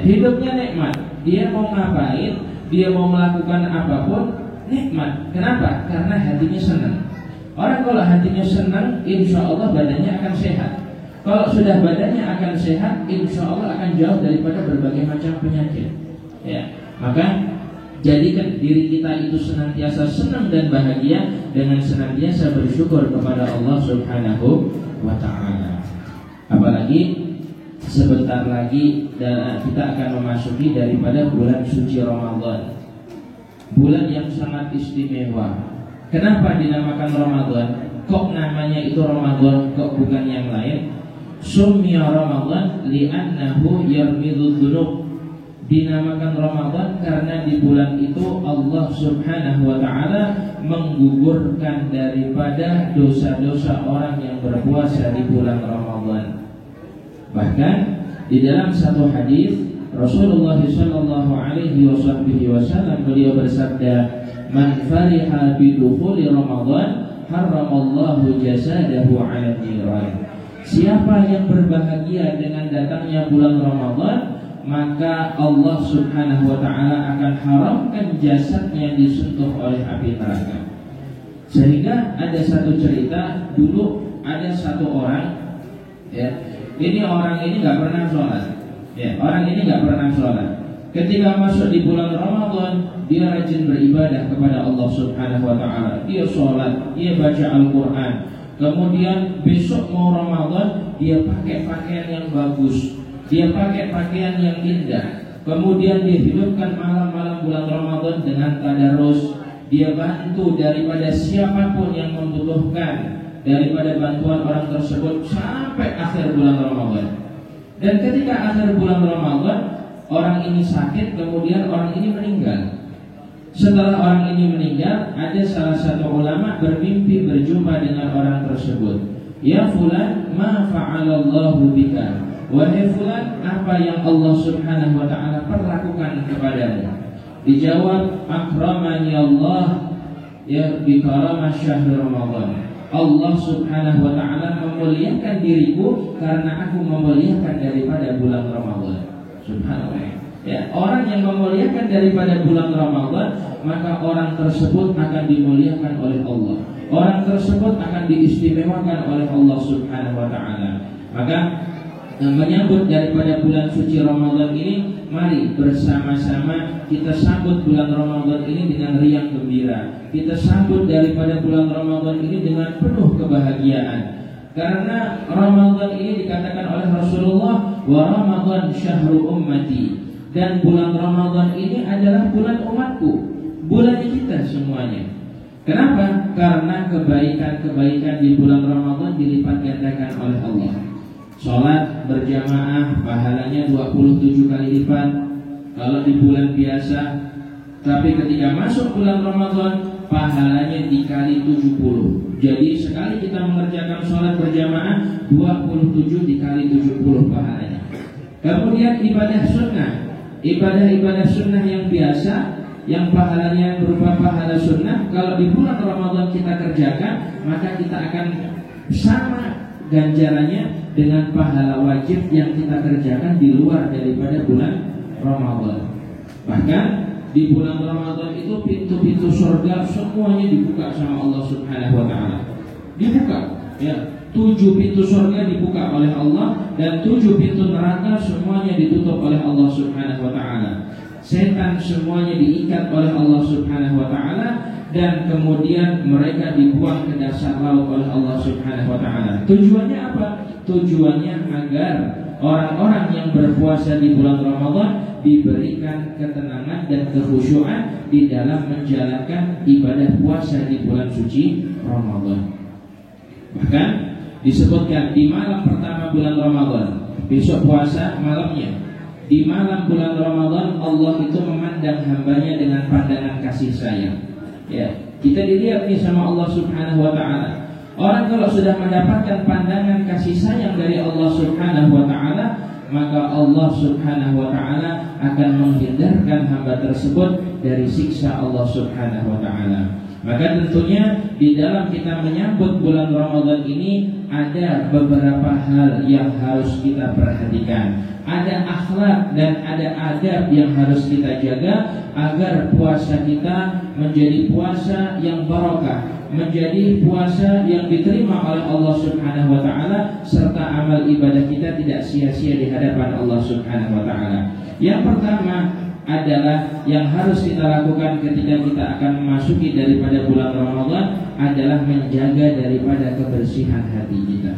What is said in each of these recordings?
hidupnya nikmat. Dia mau ngapain, dia mau melakukan apapun nikmat. Kenapa? Karena hatinya senang. Orang kalau hatinya senang, insya Allah badannya akan sehat. Kalau sudah badannya akan sehat, insya Allah akan jauh daripada berbagai macam penyakit. Ya, maka jadikan diri kita itu senantiasa senang dan bahagia dengan senantiasa bersyukur kepada Allah Subhanahu wa ta'ala. Apalagi sebentar lagi kita akan memasuki daripada bulan suci Ramadan, bulan yang sangat istimewa. Kenapa dinamakan Ramadan? Kok namanya itu Ramadan, kok bukan yang lain? Summiya Ramadan li'annahu yarmidud dzunub. Dinamakan Ramadan karena di bulan itu Allah Subhanahu wa ta'ala menggugurkan daripada dosa-dosa orang yang berpuasa di bulan Ramadan. Bahkan di dalam satu hadis Rasulullah sallallahu alaihi wasallam beliau bersabda, "Man fariha bi dukhuli Ramadan haramallahu jasadahu 'ala niran." Siapa yang berbahagia dengan datangnya bulan Ramadan, maka Allah Subhanahu wa ta'ala akan haramkan jasadnya disentuh oleh api neraka. Sehingga ada satu cerita, dulu ada satu orang, ya, orang ini nggak pernah sholat. Ya, orang ini nggak pernah sholat. Ketika masuk di bulan Ramadan, dia rajin beribadah kepada Allah Subhanahu wa ta'ala. Dia sholat, dia baca Al-Quran. Kemudian besok mau Ramadan, dia pakai pakaian yang bagus, dia pakai pakaian yang indah. Kemudian dia hidupkan malam-malam bulan Ramadan dengan tadarus. Dia bantu daripada siapapun yang membutuhkan daripada bantuan orang tersebut sampai akhir bulan Ramadan. Dan ketika akhir bulan Ramadan, orang ini sakit, kemudian orang ini meninggal. Setelah orang ini meninggal, ada salah satu ulama bermimpi berjumpa dengan orang tersebut. Ya fulan, ma fa'alallahu bika. Wahai fulan, apa yang Allah Subhanahu wa ta'ala perlakukan kepadamu? Dijawab, akramani Allah ya bi karamah syahr Ramadan. Allah Subhanahu wa ta'ala memuliakan diriku karena aku memuliakan daripada bulan Ramadan. Subhanallah. Ya, orang yang memuliakan daripada bulan Ramadan, maka orang tersebut akan dimuliakan oleh Allah. Orang tersebut akan diistimewakan oleh Allah Subhanahu wa ta'ala. Maka menyambut daripada bulan suci Ramadan ini, mari bersama-sama kita sambut bulan Ramadan ini dengan riang gembira. Kita sambut daripada bulan Ramadan ini dengan penuh kebahagiaan. Karena Ramadan ini dikatakan oleh Rasulullah, wa Ramadan syahru ummati. Dan bulan Ramadan ini adalah bulan umatku, bulan kita semuanya. Kenapa? Karena kebaikan-kebaikan di bulan Ramadan dilipat gandakan oleh Allah. Sholat berjamaah pahalanya 27 kali lipat kalau di bulan biasa. Tapi ketika masuk bulan Ramadan, pahalanya dikali 70. Jadi sekali kita mengerjakan sholat berjamaah, 27 dikali 70 pahalanya. Kemudian ibadah sunnah, ibadah sunnah yang biasa, yang pahalanya berupa pahala sunnah, kalau di bulan Ramadan kita kerjakan, maka kita akan sama ganjarannya dengan pahala wajib yang kita kerjakan di luar daripada bulan Ramadan. Bahkan di bulan Ramadan itu pintu-pintu surga semuanya dibuka sama Allah Subhanahu wa ta'ala. Dibuka, ya. 7 pintu surga dibuka oleh Allah dan 7 pintu neraka semuanya ditutup oleh Allah Subhanahu wa ta'ala. Setan semuanya diikat oleh Allah Subhanahu wa ta'ala dan kemudian mereka dibuang ke dasar laut oleh Allah Subhanahu wa ta'ala. Tujuannya apa? Tujuannya agar orang-orang yang berpuasa di bulan Ramadan diberikan ketenangan dan kekhusyuan di dalam menjalankan ibadah puasa di bulan suci Ramadan. Bahkan disebutkan di malam pertama bulan Ramadan, besok puasa malamnya, di malam bulan Ramadan Allah itu memandang hambanya dengan pandangan kasih sayang. Ya, kita dilihat nih sama Allah Subhanahu wa ta'ala. Orang kalau sudah mendapatkan pandangan kasih sayang dari Allah Subhanahu wa ta'ala, maka Allah Subhanahu wa ta'ala akan menghindarkan hamba tersebut dari siksa Allah Subhanahu wa ta'ala. Maka tentunya di dalam kita menyambut bulan Ramadan ini ada beberapa hal yang harus kita perhatikan. Ada akhlak dan ada adab yang harus kita jaga agar puasa kita menjadi puasa yang barokah, menjadi puasa yang diterima oleh Allah Subhanahu wa taala, serta amal ibadah kita tidak sia-sia di hadapan Allah Subhanahu wa taala. Yang pertama adalah yang harus kita lakukan ketika kita akan memasuki daripada bulan Ramadan adalah menjaga daripada kebersihan hati kita.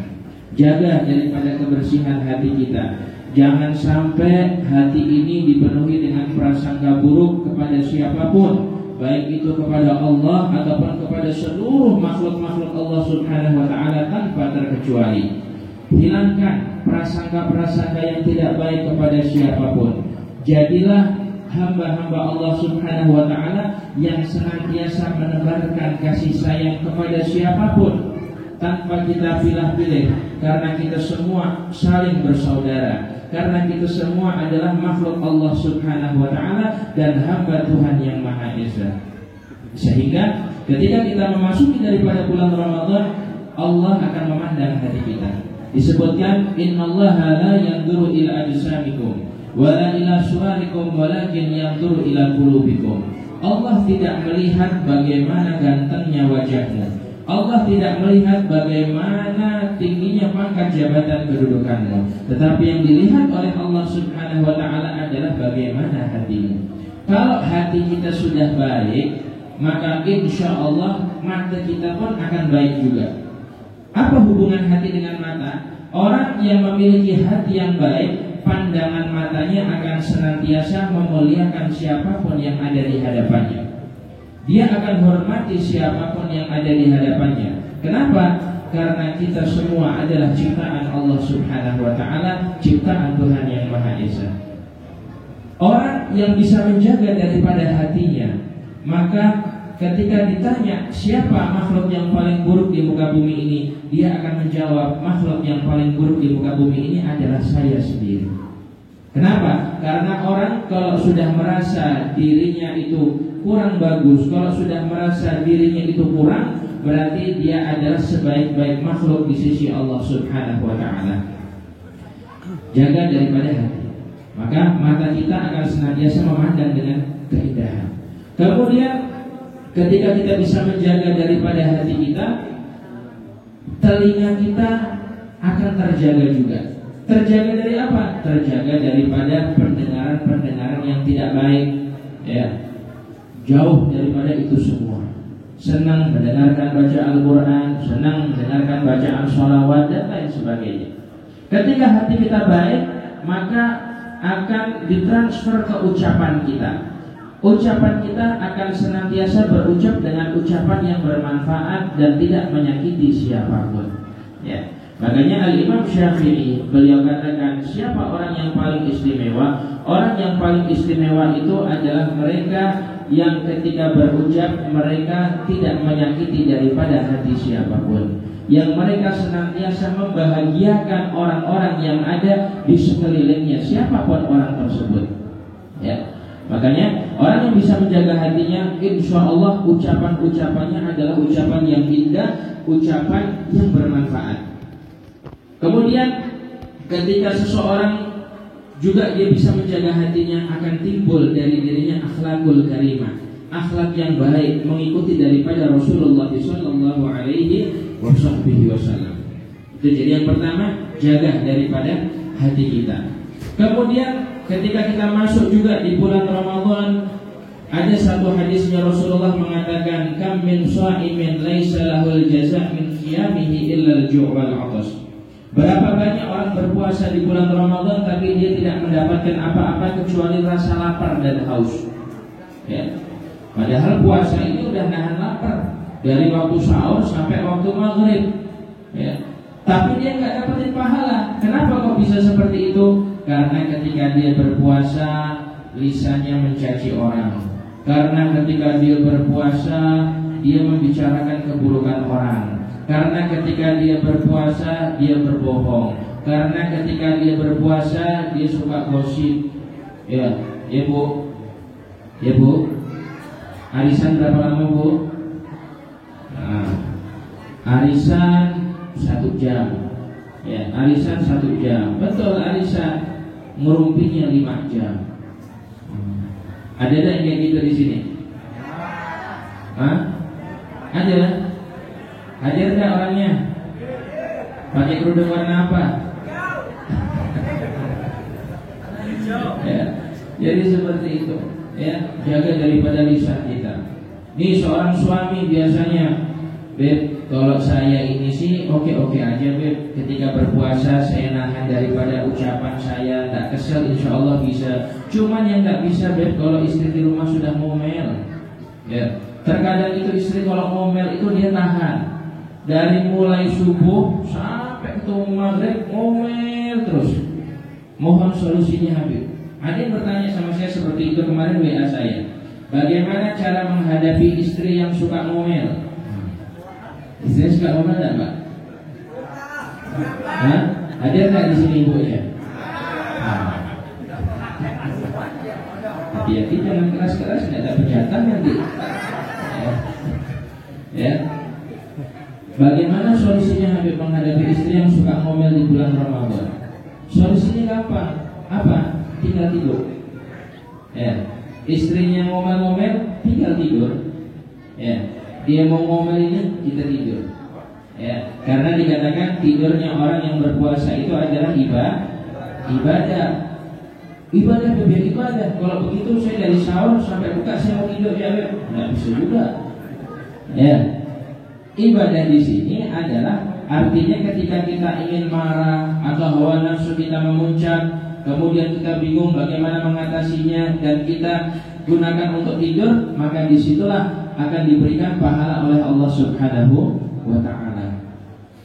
Jaga daripada kebersihan hati kita. Jangan sampai hati ini dipenuhi dengan prasangka buruk kepada siapapun, baik itu kepada Allah ataupun kepada seluruh makhluk-makhluk Allah Subhanahu wa taala tanpa terkecuali. Hilangkan prasangka-prasangka yang tidak baik kepada siapapun. Jadilah hamba-hamba Allah Subhanahu wa taala yang senantiasa menebarkan kasih sayang kepada siapapun tanpa kita pilih-pilih, karena kita semua saling bersaudara. Karena kita semua adalah makhluk Allah Subhanahu wa taala dan hamba Tuhan yang Maha Esa. Sehingga ketika kita memasuki daripada bulan Ramadan, Allah akan memandang hati kita. Disebutkan innallaha la yanzuru ila ajsamikum wala ila suwarikum walakin yanzuru ila qulubikum. Allah tidak melihat bagaimana gantengnya wajahmu. Allah tidak melihat bagaimana tingginya pangkat jabatan kedudukanmu, tetapi yang dilihat oleh Allah Subhanahu wa taala adalah bagaimana hatimu. Kalau hati kita sudah baik, maka insya Allah mata kita pun akan baik juga. Apa hubungan hati dengan mata? Orang yang memiliki hati yang baik, pandangan matanya akan senantiasa memuliakan siapapun yang ada di hadapannya. Dia akan hormati siapapun yang ada di hadapannya. Kenapa? Karena kita semua adalah ciptaan Allah Subhanahu wa taala, ciptaan Tuhan yang Maha Esa. Orang yang bisa menjaga daripada hatinya, maka ketika ditanya siapa makhluk yang paling buruk di muka bumi ini, dia akan menjawab, makhluk yang paling buruk di muka bumi ini adalah saya sendiri. Kenapa? Karena orang kalau sudah merasa dirinya itu kurang bagus, kalau sudah merasa dirinya itu kurang, berarti dia adalah sebaik-baik makhluk di sisi Allah Subhanahu wa taala. Jaga daripada hati, maka mata kita akan senantiasa memandang dengan keindahan. Kemudian ketika kita bisa menjaga daripada hati kita, telinga kita akan terjaga juga. Terjaga dari apa? Terjaga daripada pendengaran-pendengaran yang tidak baik, ya. Jauh daripada itu semua. Senang mendengarkan baca Al-Quran, senang mendengarkan bacaan sholawat dan lain sebagainya. Ketika hati kita baik, maka akan ditransfer ke ucapan kita. Ucapan kita akan senantiasa berucap dengan ucapan yang bermanfaat dan tidak menyakiti siapapun, ya. Makanya Al-Imam Syafi'i beliau katakan, siapa orang yang paling istimewa? Orang yang paling istimewa itu adalah mereka yang ketika berucap mereka tidak menyakiti daripada hati siapapun, yang mereka senantiasa membahagiakan orang-orang yang ada di sekelilingnya, siapapun orang tersebut, ya. Makanya orang yang bisa menjaga hatinya, insya Allah ucapan-ucapannya adalah ucapan yang indah, ucapan yang bermanfaat. Kemudian ketika seseorang juga dia bisa menjaga hatinya, akan timbul dari dirinya akhlakul karimah, akhlak yang baik, mengikuti daripada Rasulullah sallallahu alaihi wasallam. Itu jadi yang pertama, jaga daripada hati kita. Kemudian ketika kita masuk juga di bulan Ramadan, ada satu hadisnya Rasulullah mengatakan, kam min sha'imin laisa lahul jaza' min qiyamihi illa al-ju' wal 'atas. Berapa banyak orang berpuasa di bulan Ramadan tapi dia tidak mendapatkan apa-apa kecuali rasa lapar dan haus, ya. Padahal puasa ini udah nahan lapar dari waktu sahur sampai waktu maghrib, ya. Tapi dia nggak dapetin pahala. Kenapa kok bisa seperti itu? Karena ketika dia berpuasa lisannya mencaci orang. Karena ketika dia berpuasa dia membicarakan keburukan orang. Karena ketika dia berpuasa dia berbohong. Karena ketika dia berpuasa dia suka gosip. Ya, ya Bu. Ya Bu. Arisan berapa lama Bu? Nah, arisan 1 jam. Ya, arisan 1 jam. Betul, arisan ngerumpinya 5 jam. Ada yang kayak gitu di sini? Hah? Ada? Hadir nggak orangnya? Pakai kerudung warna apa? Ya, jadi seperti itu. Ya, jaga daripada lisan kita. Ini seorang suami biasanya, Beb, kalau saya ini sih oke-oke aja, Beb. Ketika berpuasa saya nahan daripada ucapan saya, tak kesel, insya Allah bisa. Cuman yang tak bisa, Beb, kalau istri di rumah sudah ngomel. Ya, terkadang itu istri kalau ngomel itu dia tahan. Dari mulai subuh sampai ke maghrib ngomel terus. Mohon solusinya, Habib. Ada yang bertanya sama saya seperti itu kemarin WA saya. Bagaimana cara menghadapi istri yang suka ngomel? Istri suka ngomel enggak, Pak? Hah? Ada enggak di sini ibu ya? Hati-hati jangan keras-keras, enggak ada pejatan nanti. Ya. Bagaimana solusinya Habib menghadapi istri yang suka ngomel di bulan Ramadan? Solusinya gampang. Apa? Tinggal tidur. Ya. Istrinya ngomel-ngomel, tinggal tidur. Ya. Dia mau ngomel ini, kita tidur. Ya. Karena dikatakan tidurnya orang yang berpuasa itu adalah ibadah. Ibadah biar ibadah. Kalau begitu saya dari sahur sampai buka saya mau tidur ya, nggak bisa juga. Ya. Ibadah di sini adalah artinya ketika kita ingin marah atau hawa nafsu kita memuncak, kemudian kita bingung bagaimana mengatasinya dan kita gunakan untuk tidur, maka disitulah akan diberikan pahala oleh Allah Subhanahu wa Ta'ala.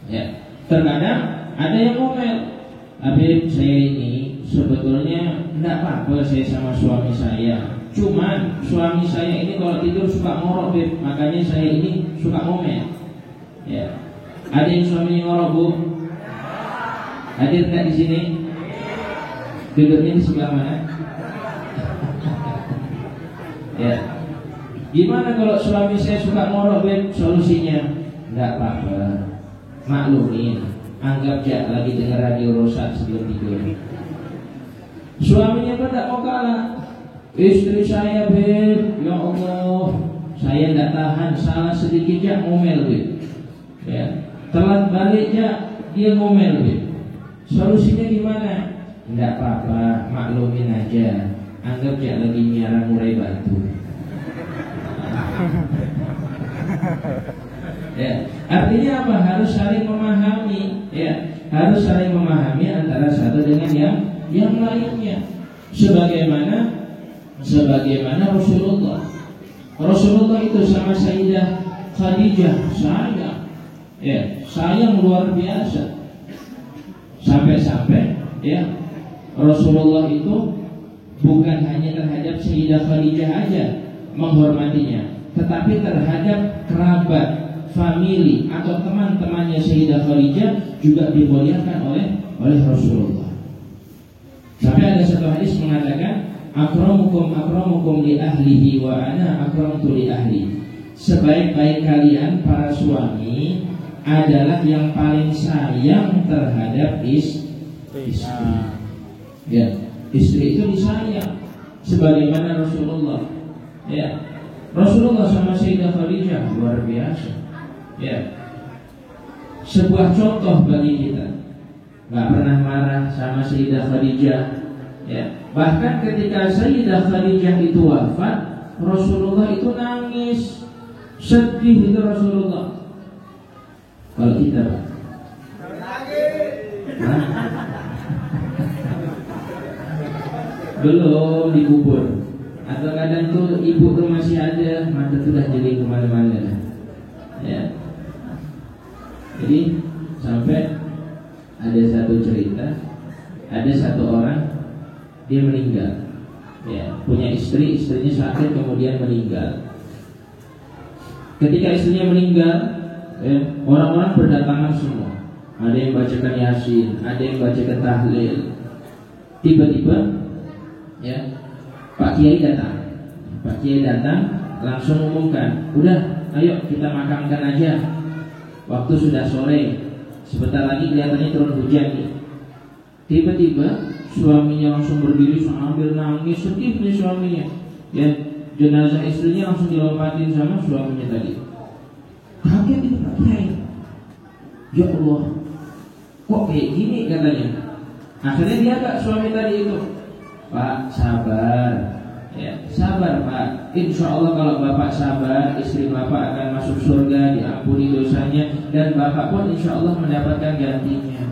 Ya. Terkadang ada yang ngomel, Habib, saya ini sebetulnya tidak apa-apa saya sama suami saya. Cuman suami saya ini kalau tidur suka ngorok, Beb, makanya saya ini suka ngomel. Ya. Ada yang suaminya ngorok, Bu? Hadir nggak di sini? Duduknya di sebelah mana? Ya. Gimana kalau suami saya suka ngorok, Beb? Solusinya nggak apa-apa, maklumin. Anggap aja lagi dengar radio rusak sebelum tidur. Suaminya pun tak mau kalah. Istri saya, Beb, ya Allah, saya tidak tahan, salah sedikit ya ngomel, Beb. Ya, telat balik ya dia ngomel, Beb. Solusinya gimana? Tidak apa-apa, maklumin aja. Anggap aja lagi miara murai batu. Ya, artinya apa? Harus saling memahami. Ya, harus saling memahami antara satu dengan yang lainnya. Sebagaimana Rasulullah itu sama Sayyidah Khadijah sayang, ya, sayang luar biasa. Sampai-sampai ya Rasulullah itu bukan hanya terhadap Sayyidah Khadijah aja menghormatinya, tetapi terhadap kerabat, famili atau teman-temannya Sayyidah Khadijah juga dimuliakan oleh Rasulullah. Sampai ada satu hadis mengatakan, akramukum li ahlihi wa ana akramtu li ahli. Sebaik-baik kalian para suami adalah yang paling sayang terhadap istri. Ya, istri itu disayang sebagaimana Rasulullah. Ya, Rasulullah sama Sayyidah Khadijah luar biasa. Ya, sebuah contoh bagi kita. Gak pernah marah sama Sayyidah Khadijah. Ya, bahkan ketika Sayyidah Khadijah itu wafat, Rasulullah itu nangis, sedih itu Rasulullah. Kalau kita, belum dikubur, atau kadang tuh ibu tuh masih ada, mata tuh udah jadi kemana-mana. Ya, jadi sampai ada satu cerita, ada satu orang dia meninggal, ya, punya istri, istrinya sakit kemudian meninggal. Ketika istrinya meninggal, ya, orang-orang berdatangan semua. Ada yang bacakan Yasin, ada yang bacakan tahlil. Tiba-tiba, ya, Pak Kiai datang, langsung umumkan, udah, ayo kita makamkan aja. Waktu sudah sore, sebentar lagi kelihatannya turun hujan nih. Tiba-tiba suaminya langsung berdiri sambil nangis sedihnya suaminya. Ya, jenazah istrinya langsung dilompatin sama suaminya tadi. Kaget itu Pak Kiai. Ya Allah, kok kayak gini katanya. Akhirnya dia agak suami tadi itu, Pak sabar, ya sabar Pak. Insya Allah kalau Bapak sabar, istri Bapak akan masuk surga, diampuni dosanya, dan Bapak pun insya Allah mendapatkan gantinya.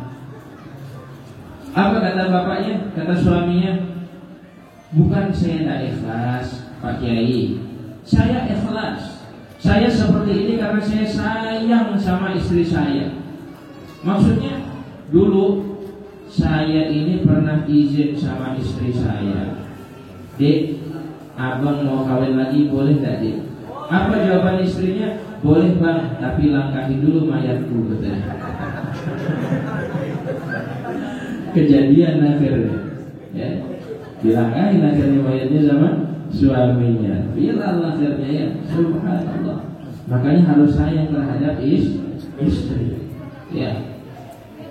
Apa kata bapaknya? Kata suaminya, bukan saya tak ikhlas Pak Kiai, saya ikhlas. Saya seperti ini karena saya sayang sama istri saya. Maksudnya dulu saya ini pernah izin sama istri saya, Dek, abang mau kawin lagi boleh gak Dek? Apa jawaban istrinya? Boleh bang, tapi langkahi dulu mayatku, katanya. Kejadian akhirnya, ya, dilangkahi akhirnya mayatnya sama suaminya. Bila akhirnya ya, subhanallah. Makanya harus sayang terhadap istri. Ya,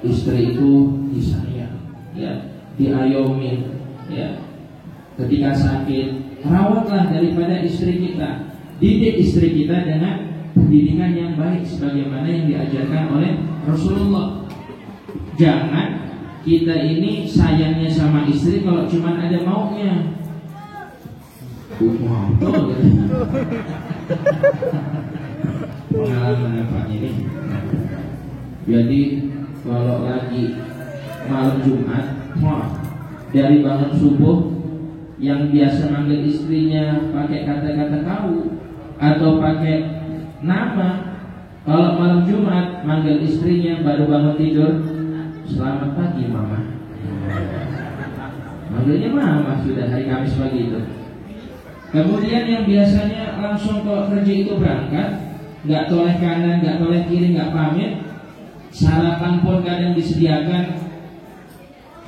istri itu disayang, ya, diayomi, ya. Ketika sakit, rawatlah daripada istri kita. Didik istri kita dengan pendidikan yang baik sebagaimana yang diajarkan oleh Rasulullah. Jangan kita ini sayangnya sama istri kalau cuma ada maunya. Pengalaman apa ini? Jadi kalau lagi malam Jumat, dari bangun subuh yang biasa manggil istrinya pakai kata-kata kau atau pakai nama, kalau malam Jumat manggil istrinya baru bangun tidur, selamat pagi mama. Manggilnya mama sudah hari Kamis pagi itu. Kemudian yang biasanya langsung ke kerja itu berangkat, nggak toleh kanan, nggak toleh kiri, nggak pamit. Sarapan pun kadang disediakan,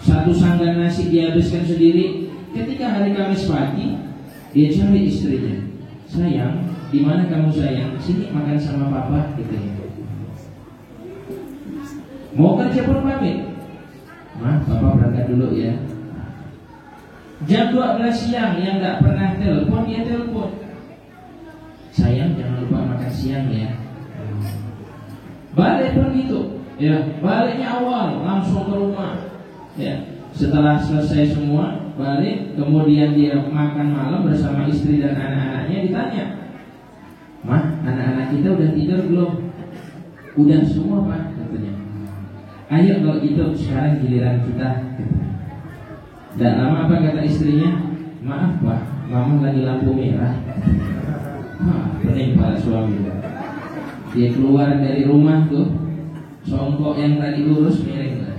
satu sanggan nasi dihabiskan sendiri. Ketika hari Kamis pagi, dia cari istrinya, sayang, di mana kamu sayang? Sini makan sama papa, gitu ya. Mau kerja pun pamit, Mah, papa berangkat dulu ya. Jam 12 siang yang nggak pernah telepon, dia telepon, sayang jangan lupa makan siang ya. Balik pun gitu, ya, baliknya awal langsung ke rumah, ya. Setelah selesai semua balik, kemudian dia makan malam bersama istri dan anak-anaknya. Ditanya, Mah, anak-anak kita udah tidur belum? Udah semua Pak, katanya. Ayo kalau gitu sekarang giliran kita. Dan lama apa kata istrinya? Maaf Pak, mama lagi lampu merah. Pening para suami. Dia keluar dari rumah tuh, songkok yang tadi lurus miring lah.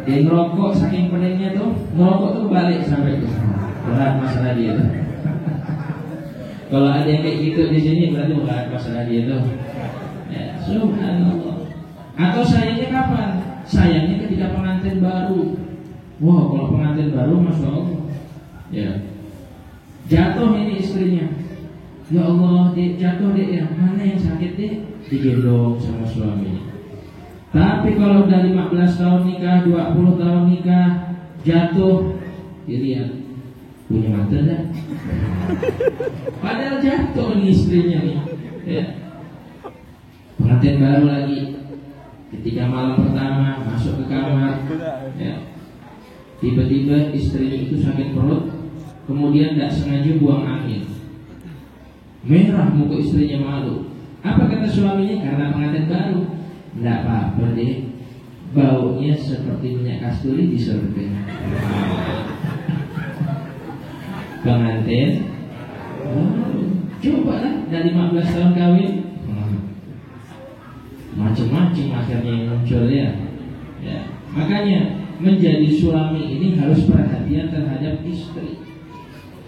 Dia ngerokok saking peningnya tuh, ngerokok tuh balik sampai ke sana. Berat masalah dia tuh. Kalau ada yang kayak gitu di sini berarti berat masalah dia tuh. Ya, subhanallah. Atau sayangnya kapan? Sayangnya ketika pengantin baru. Wow, kalau pengantin baru, masya Allah, ya, jatuh ini istrinya. Ya Allah, Dek, jatuh Dek ya. Mana yang sakit Dek? Digendong sama suaminya. Tapi kalau udah 15 tahun nikah, 20 tahun nikah, jatuh, dilihat punya mata dah. Padahal jatuh nih istrinya nih, ya. Pengantin baru lagi, ketika malam pertama masuk ke kamar, ya, tiba-tiba istrinya itu sakit perut, kemudian tidak sengaja buang angin. Merah muka istrinya, malu. Apa kata suaminya? Karena pengantin baru. Tidak apa-apa deh, baunya seperti minyak kasturi di surga. Pengantin, coba lah dari 15 tahun kawin, macam-macam akhirnya yang muncul ya. Makanya menjadi suami ini harus perhatian terhadap istri.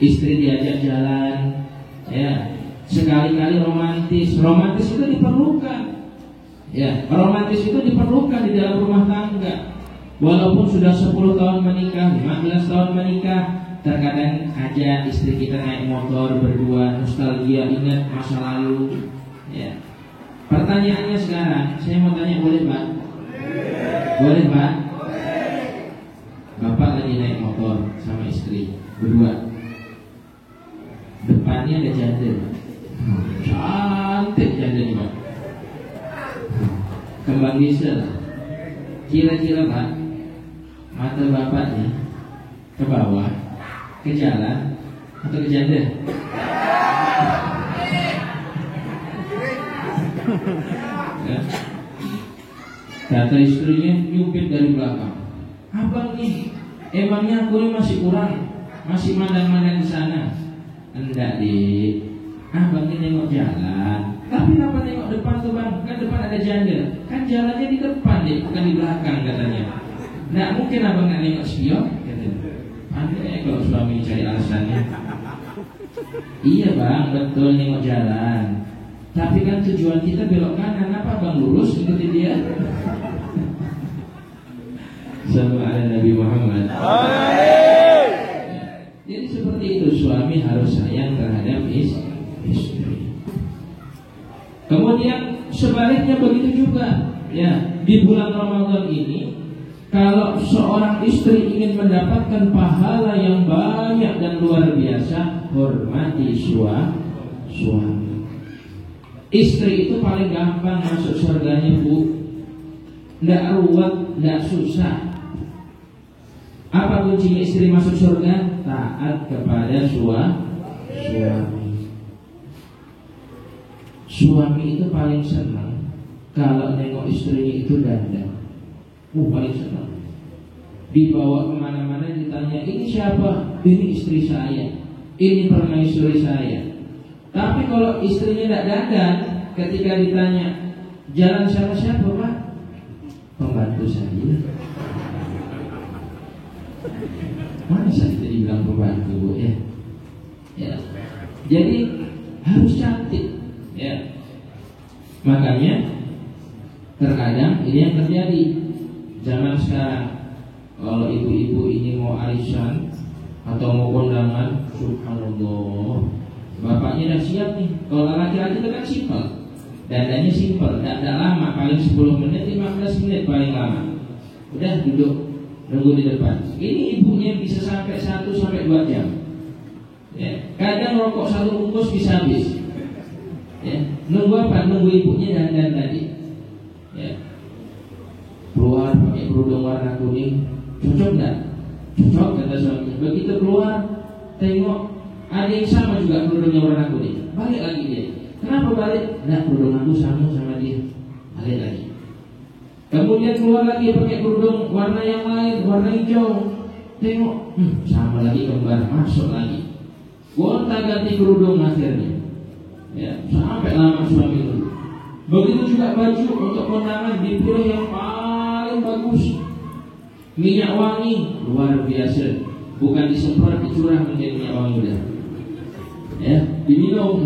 Istri diajak jalan, ya, sekali-kali romantis. Romantis itu diperlukan. Ya, romantis itu diperlukan di dalam rumah tangga. Walaupun sudah 10 tahun menikah, 15 tahun menikah, terkadang aja istri kita naik motor berdua, nostalgia, ingat masa lalu, ya. Pertanyaannya sekarang, saya mau tanya, boleh Pak? Boleh Pak? Bapak lagi naik motor sama istri berdua, depannya ada janda, cantik janda nih Pak, kembang gisel. Kira-kira Pak, mata bapaknya ke bawah, ke jalan, atau ke janda? Ya. Kata istrinya nyupit dari belakang, abang nih, emangnya aku ini masih kurang, masih mandang-mandang di sana? Enggak dik, abang ini nengok jalan. Tapi kenapa nengok depan tuh bang? Kan depan ada janda. Kan jalannya di depan dik, bukan di belakang katanya. Nggak mungkin abang nggak nengok spion, katanya. Pandai kalau suami cari alasannya. Iya bang, betul nengok jalan. Tapi kan tujuan kita belok kanan, apa bang lurus ikuti dia? Sallu ala Nabi Muhammad. Jadi seperti itu, suami harus sayang terhadap istri. Kemudian sebaliknya begitu juga, ya, di bulan Ramadan ini, kalau seorang istri ingin mendapatkan pahala yang banyak dan luar biasa, hormati suami. Istri itu paling gampang masuk surganya Bu, nggak ruwet, nggak susah. Apa kuncinya istri masuk surga? Taat kepada suami. Suami itu paling senang kalau nengok istrinya itu dandan. Paling senang. Dibawa kemana-mana ditanya, ini siapa? Ini istri saya, ini permaisuri saya. Tapi kalau istrinya tidak dandan, ketika ditanya jalan sama siapa Pak? Pembantu saya. Mana saya tadi bilang pembantu Bu ya? Ya. Jadi harus cantik, ya. Makanya terkadang ini yang terjadi zaman sekarang. Kalau ibu-ibu ini mau arisan atau mau kondangan, subhanallah, bapaknya dah siap nih. Kalau laki-laki itu kan simpel, dandannya simpel, tidak lama, paling 10 menit, 15 menit paling lama. Udah duduk nunggu di depan. Ini ibunya bisa sampai 1-2 jam. Ya, kadang rokok 1 bungkus bisa habis. Ya, nunggu apa? Nunggu ibunya dandan tadi. Ya. Keluar pakai kerudung warna kuning, cocok enggak? Cocok kata suami. Begitu keluar, tengok ada yang sama juga kerudungnya warna kuning. Balik lagi dia. Kenapa balik? Nah, kerudung aku sama dia. Balik lagi. Kemudian keluar lagi pakai kerudung warna yang lain, warna hijau. Tengok, sama lagi kembar, masuk lagi. Gonta-ganti kerudung akhirnya. Ya, sampai lama suami itu. Begitu juga baju untuk kondangan dipilih yang paling bagus. Minyak wangi luar biasa. Bukan disemprot, dicurah menjadi minyak wangi udah. Ya, diminum.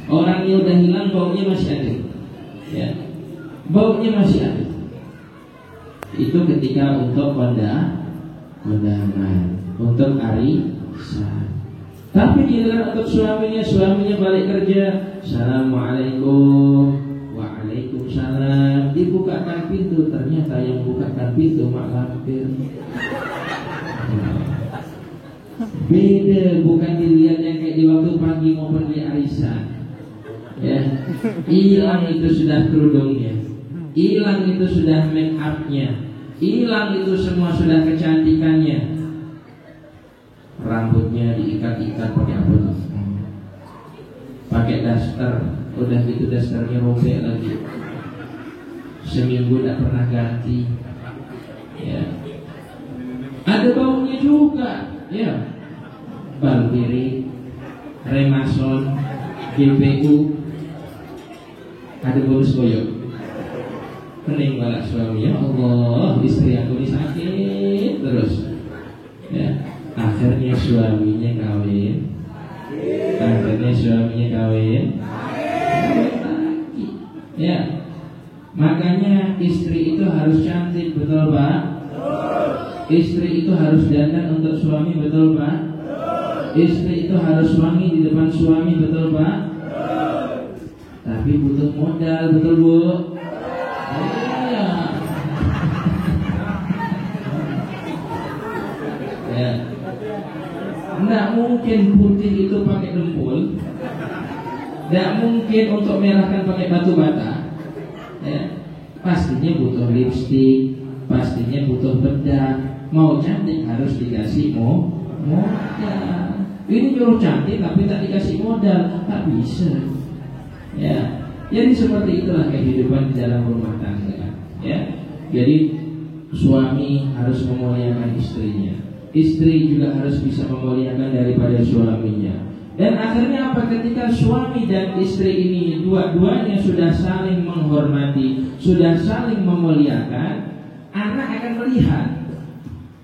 Orangnya udah hilang, baunya masih ada. Ya. Baunya masih ada. Itu ketika untuk kondangan, untuk arisan. Tapi giliran untuk suaminya balik kerja, assalamualaikum, waalaikumsalam, dibukakan pintu, ternyata yang bukakan pintu mak lampir. Beda, bukan dilihat yang kayak di waktu pagi mau pergi arisan. Ya, hilang itu sudah kerudungnya, hilang itu sudah make upnya, hilang itu semua sudah kecantikannya. Rambutnya diikat-ikat pakai apa? Pakai daster, udah gitu dasternya robek lagi. Seminggu tidak pernah ganti. Ya. Ada baunya juga, ya. Balbiri, Remason, GPU. Ada bonus koyok. Pening balak suami, ya Allah, istri aku ini sakit terus. Ya. Akhirnya suaminya kawin. Ya. Makanya istri itu harus cantik, betul Pak? Istri itu harus dandan untuk suami, betul Pak? Istri itu harus wangi di depan suami, betul Pak? Tapi butuh modal, betul Bu? Iya. Ya. Nggak mungkin putih itu pakai dempul. Nggak mungkin untuk merahkan pakai batu bata. Ya. Pastinya butuh lipstik, pastinya butuh bedak. Mau cantik harus dikasih modal. Ini nyuruh cantik tapi tak dikasih modal, tak bisa. Ya, jadi seperti itulah kehidupan di dalam rumah tangga. Ya, jadi suami harus memuliakan istrinya, istri juga harus bisa memuliakan daripada suaminya. Dan akhirnya apa? Ketika suami dan istri ini dua-duanya sudah saling menghormati, sudah saling memuliakan, anak akan melihat.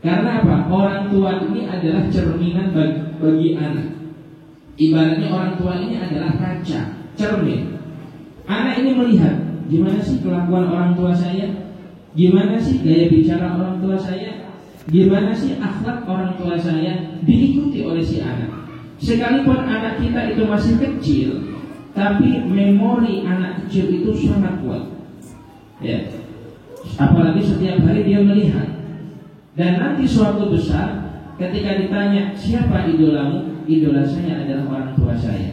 Karena apa? Orang tua ini adalah cerminan bagi anak. Ibaratnya orang tua ini adalah kaca, cermin. Anak ini melihat, gimana sih kelakuan orang tua saya? Gimana sih gaya bicara orang tua saya? Gimana sih akhlak orang tua saya? Diikuti oleh si anak. Sekalipun anak kita itu masih kecil, tapi memori anak kecil itu sangat kuat. Ya. Apalagi setiap hari dia melihat. Dan nanti suatu besar, ketika ditanya siapa idolamu, idola saya adalah orang tua saya.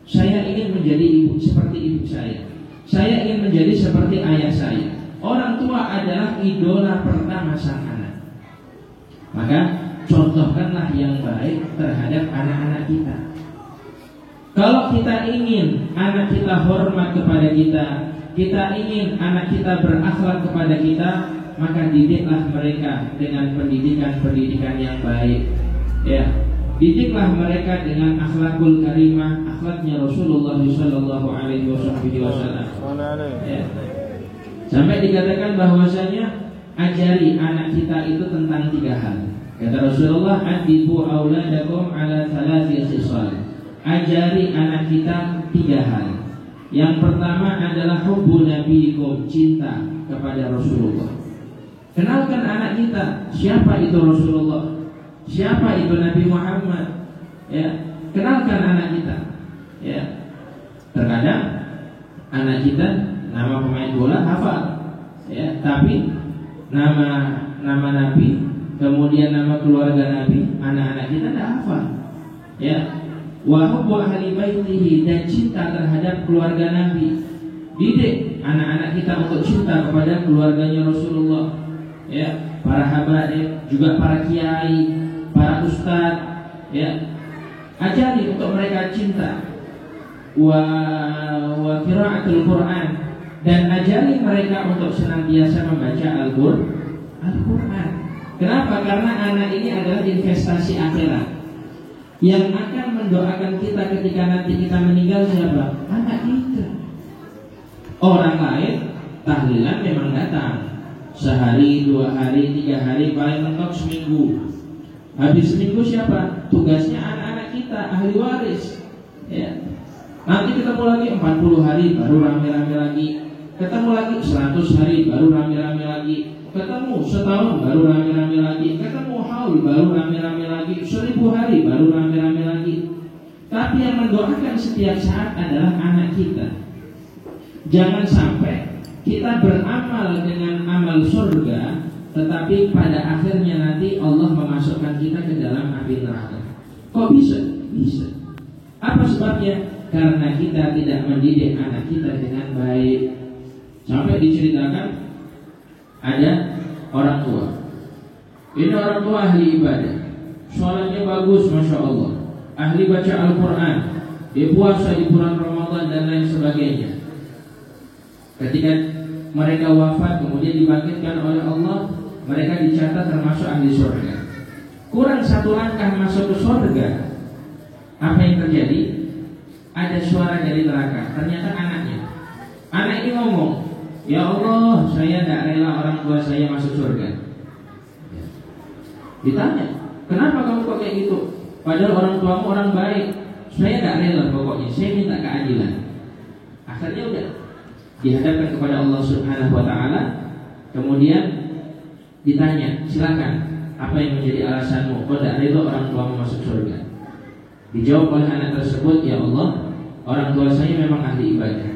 Saya ingin menjadi ibu seperti ibu saya. Saya ingin menjadi seperti ayah saya. Orang tua adalah idola pertama sang anak. Maka contohkanlah yang baik terhadap anak-anak kita. Kalau kita ingin anak kita hormat kepada kita, kita ingin anak kita berakhlak kepada kita, maka didiklah mereka dengan pendidikan yang baik. Ya, didiklah mereka dengan akhlakul karimah, akhlaknya Rasulullah sallallahu alaihi wasallam. Ya. Sampai dikatakan bahwasanya ajari anak kita itu tentang 3 hal. Kata Rasulullah, adibu auladakum ala 3 khisal. Ajari anak kita 3 hal. Yang pertama adalah hubbu nabiyikum, cinta kepada Rasulullah. Kenalkan anak kita, siapa itu Rasulullah, siapa itu Nabi Muhammad. Ya, kenalkan anak kita. Ya. Terkadang anak kita nama pemain bola hafal, ya, tapi nama Nabi, kemudian nama keluarga Nabi, anak-anak kita tidak hafal. Ya, wa hubbu ahli baitihi, dan cinta terhadap keluarga Nabi. Didik anak-anak kita untuk cinta kepada keluarganya Rasulullah. Ya, para habaib, juga para kiai, para ustadz, ya, ajari untuk mereka cinta. Wa qiraatul Quran, dan ajari mereka untuk senantiasa membaca Al-Quran. Kenapa? Karena anak ini adalah investasi akhirat. Yang akan mendoakan kita ketika nanti kita meninggal siapa? Anak kita. Orang lain tahlilan memang datang sehari, 2 hari, 3 hari, paling mentok seminggu. Habis seminggu siapa? Tugasnya anak-anak kita, ahli waris. Ya. Nanti ketemu lagi 40 hari, baru rame-rame lagi. Ketemu lagi 100 hari, baru rame-rame lagi. Ketemu setahun, baru rame-rame lagi. Ketemu haul, baru rame-rame lagi. 1000 hari, baru rame-rame lagi. Tapi yang mendoakan setiap saat adalah anak kita. Jangan sampai kita beramal dengan amal surga, tetapi pada akhirnya nanti Allah memasukkan kita ke dalam api neraka. Kok bisa? Bisa. Apa sebabnya? Karena kita tidak mendidik anak kita dengan baik. Sampai diceritakan ada orang tua. Ini orang tua ahli ibadah, sholatnya bagus, masya Allah, ahli baca Al-Quran, dia puasa di bulan Ramadan dan lain sebagainya. Ketika mereka wafat kemudian dibangkitkan oleh Allah, mereka dicatat termasuk ahli surga. Kurang 1 langkah masuk ke surga, apa yang terjadi? Ada suara dari neraka. Ternyata anaknya. Anak ini ngomong, ya Allah, saya tidak rela orang tua saya masuk surga. Ditanya, kenapa kamu kok kayak gitu? Padahal orang tuamu orang baik. Saya tidak rela, pokoknya saya minta keadilan. Akhirnya udah dihadapkan kepada Allah Subhanahu wa Ta'ala. Kemudian ditanya, silakan, apa yang menjadi alasanmu kok tidak rela orang tuamu masuk surga? Dijawab oleh anak tersebut, ya Allah, orang tua saya memang ahli ibadah,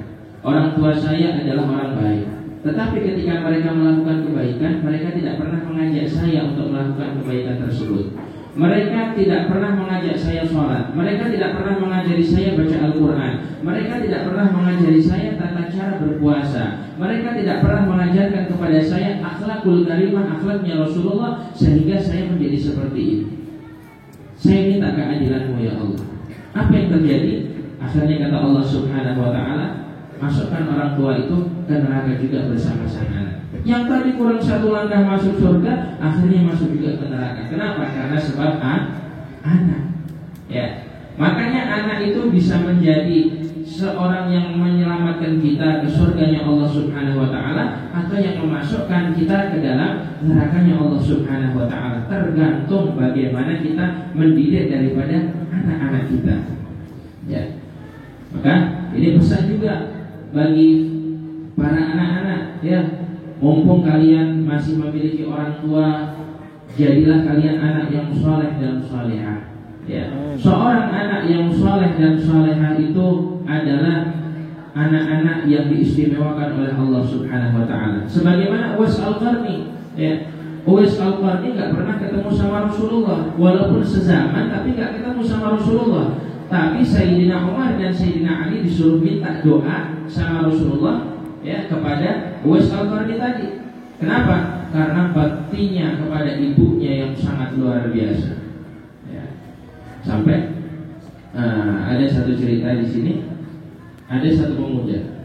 orang tua saya adalah orang baik. Tetapi ketika mereka melakukan kebaikan, mereka tidak pernah mengajak saya untuk melakukan kebaikan tersebut. Mereka tidak pernah mengajak saya sholat. Mereka tidak pernah mengajari saya baca Al-Quran. Mereka tidak pernah mengajari saya tata cara berpuasa. Mereka tidak pernah mengajarkan kepada saya akhlakul karimah, akhlaknya Rasulullah, sehingga saya menjadi seperti ini. Saya minta keadilan-Mu ya Allah. Apa yang terjadi? Akhirnya kata Allah Subhanahu wa ta'ala, masukkan orang tua itu ke neraka juga bersama sang anak. Yang tadi kurang satu langkah masuk surga, akhirnya masuk juga ke neraka. Kenapa? Karena sebab anak. Ya, makanya anak itu bisa menjadi seorang yang menyelamatkan kita ke surganya Allah Subhanahu wa ta'ala, atau yang memasukkan kita ke dalam nerakanya Allah Subhanahu wa ta'ala. Tergantung bagaimana kita mendidik daripada anak-anak kita. Ya, maka ini pesan juga bagi para anak-anak, ya, mumpung kalian masih memiliki orang tua, jadilah kalian anak yang saleh dan salehah. Ya, seorang anak yang saleh dan salehah itu adalah anak-anak yang diistimewakan oleh Allah Subhanahu wa ta'ala. Sebagaimana Uwais Al-Qarni, ya. Uwais Al-Qarni enggak pernah ketemu sama Rasulullah, walaupun sezaman tapi enggak ketemu sama Rasulullah. Tapi Sayyidina Umar dan Sayyidina Ali disuruh minta doa sama Rasulullah, ya, kepada Uwais Al-Qarni tadi. Kenapa? Karena baktinya kepada ibunya yang sangat luar biasa. Ya. Sampai ada satu cerita di sini, ada satu pemuda